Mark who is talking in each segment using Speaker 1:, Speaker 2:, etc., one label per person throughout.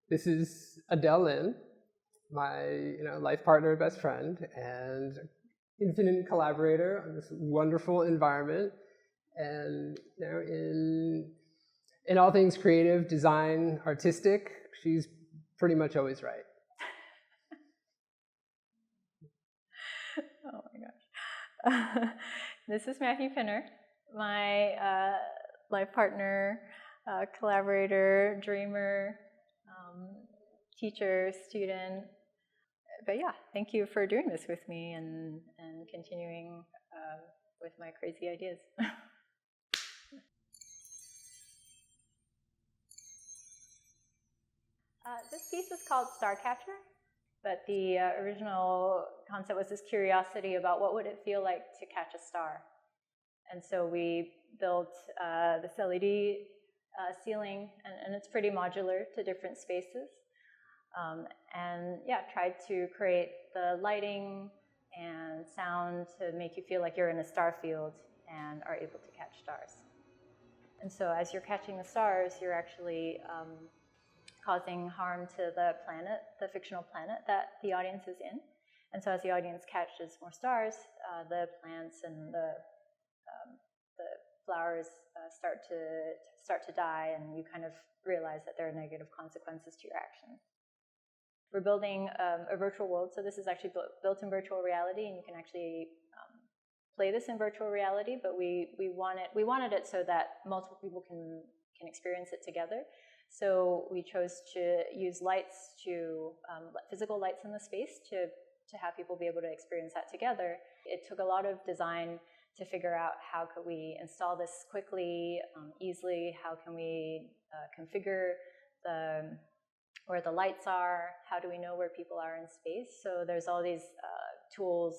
Speaker 1: This is Adelle, my life partner and best friend, and infinite collaborator on this wonderful environment. And in all things creative, design, artistic, she's pretty much always right.
Speaker 2: Oh my gosh. This is Matthew Pinner, my life partner, collaborator, dreamer, teacher, student. But yeah, thank you for doing this with me and continuing with my crazy ideas. This piece is called Starcatcher, but the original concept was this curiosity about what would it feel like to catch a star. And so we built this LED ceiling, and it's pretty modular to different spaces. And yeah, tried to create the lighting and sound to make you feel like you're in a star field and are able to catch stars. And so as you're catching the stars, you're actually causing harm to the planet, the fictional planet that the audience is in. And so as the audience catches more stars, the plants and the flowers start to die, and you kind of realize that there are negative consequences to your actions. We're building a virtual world, so this is actually built in virtual reality, and you can actually play this in virtual reality. But we wanted it so that multiple people can experience it together. So we chose to use lights physical lights in the space to have people be able to experience that together. It took a lot of design to figure out how could we install this quickly, easily. How can we configure where the lights are? How do we know where people are in space? So there's all these tools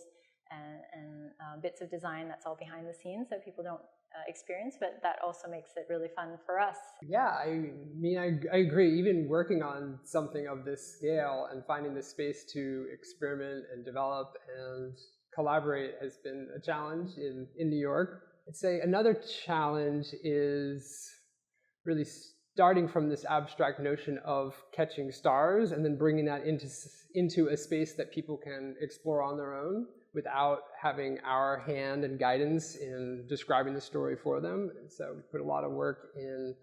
Speaker 2: and bits of design that's all behind the scenes that people don't experience, but that also makes it really fun for us.
Speaker 1: Yeah, I mean, I agree. Even working on something of this scale and finding the space to experiment and develop and collaborate has been a challenge in New York. I'd say another challenge is really starting from this abstract notion of catching stars and then bringing that into a space that people can explore on their own without having our hand and guidance in describing the story for them. And so we put a lot of work into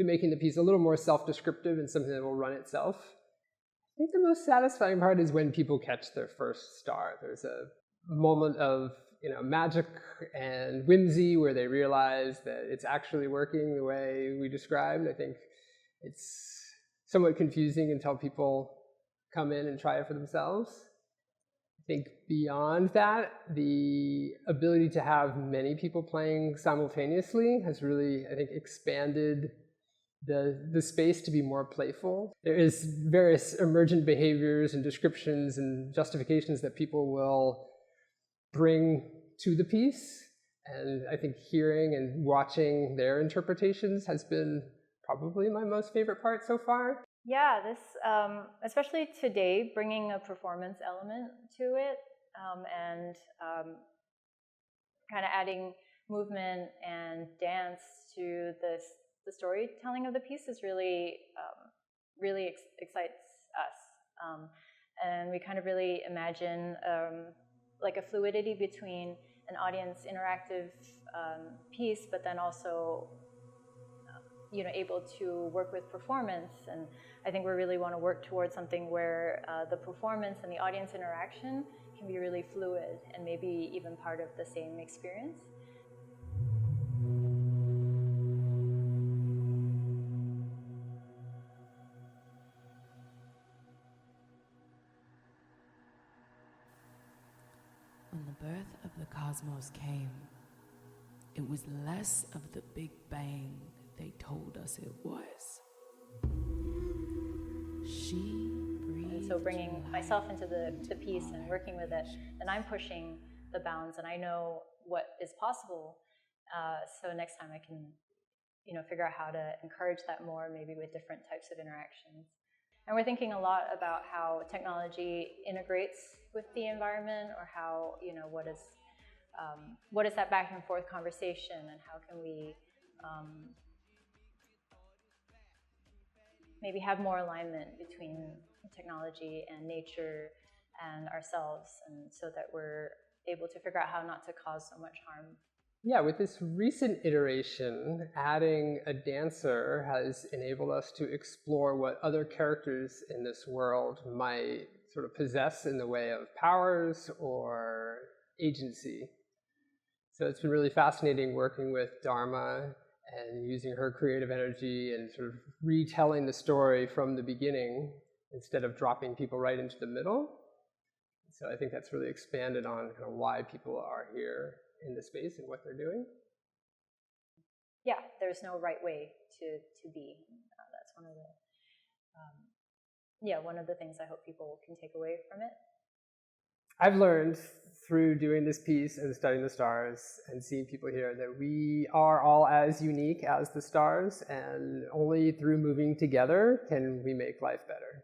Speaker 1: making the piece a little more self-descriptive and something that will run itself. I think the most satisfying part is when people catch their first star. There's a moment of magic and whimsy where they realize that it's actually working the way we described. I think it's somewhat confusing until people come in and try it for themselves. I think beyond that, the ability to have many people playing simultaneously has really, I think, expanded the space to be more playful. There is various emergent behaviors and descriptions and justifications that people will bring to the piece, and I think hearing and watching their interpretations has been probably my most favorite part so far.
Speaker 2: Yeah, this, especially today, bringing a performance element to it and kind of adding movement and dance to the storytelling of the piece is really excites us. And we kind of really imagine like a fluidity between an audience interactive piece, but then also able to work with performance. And I think we really want to work towards something where the performance and the audience interaction can be really fluid and maybe even part of the same experience.
Speaker 3: When the birth of the cosmos came, it was less of the Big Bang they told us it was. She breathed.
Speaker 2: And so bringing myself into the piece and working with it, and I'm pushing the bounds, and I know what is possible. So next time I can, figure out how to encourage that more, maybe with different types of interactions. And we're thinking a lot about how technology integrates with the environment, or how, what is that back and forth conversation, and how can we maybe have more alignment between technology and nature and ourselves, and so that we're able to figure out how not to cause so much harm.
Speaker 1: Yeah, with this recent iteration, adding a dancer has enabled us to explore what other characters in this world might sort of possess in the way of powers or agency. So it's been really fascinating working with Dharma and using her creative energy and sort of retelling the story from the beginning instead of dropping people right into the middle. So I think that's really expanded on kind of why people are here in the space and what they're doing.
Speaker 2: Yeah, there's no right way to be. That's one of the things I hope people can take away from it.
Speaker 1: I've learned through doing this piece and studying the stars and seeing people here that we are all as unique as the stars, and only through moving together can we make life better.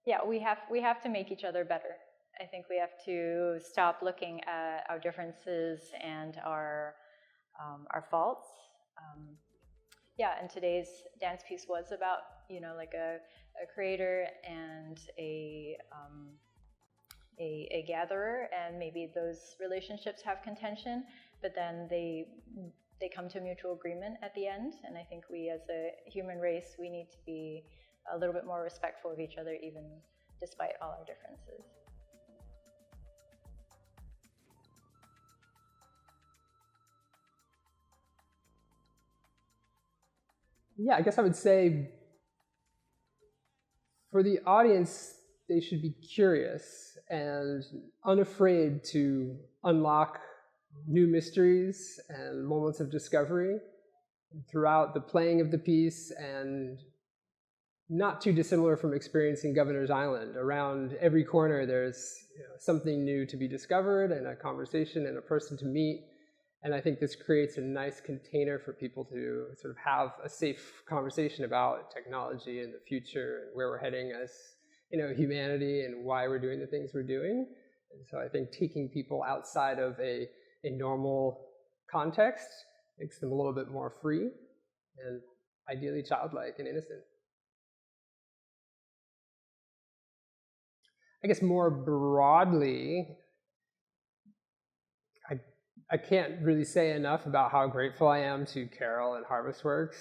Speaker 2: Yeah, we have to make each other better. I think we have to stop looking at our differences and our faults. Yeah, and today's dance piece was about, like a creator and a gatherer, and maybe those relationships have contention, but then they come to mutual agreement at the end. And I think we, as a human race, we need to be a little bit more respectful of each other, even despite all our differences.
Speaker 1: Yeah, I guess I would say for the audience, they should be curious and unafraid to unlock new mysteries and moments of discovery throughout the playing of the piece, and not too dissimilar from experiencing Governor's Island. Around every corner there's something new to be discovered and a conversation and a person to meet. And I think this creates a nice container for people to sort of have a safe conversation about technology and the future and where we're heading as humanity and why we're doing the things we're doing. And so I think taking people outside of a normal context makes them a little bit more free and ideally childlike and innocent. I guess more broadly, I can't really say enough about how grateful I am to Carol and Harvestworks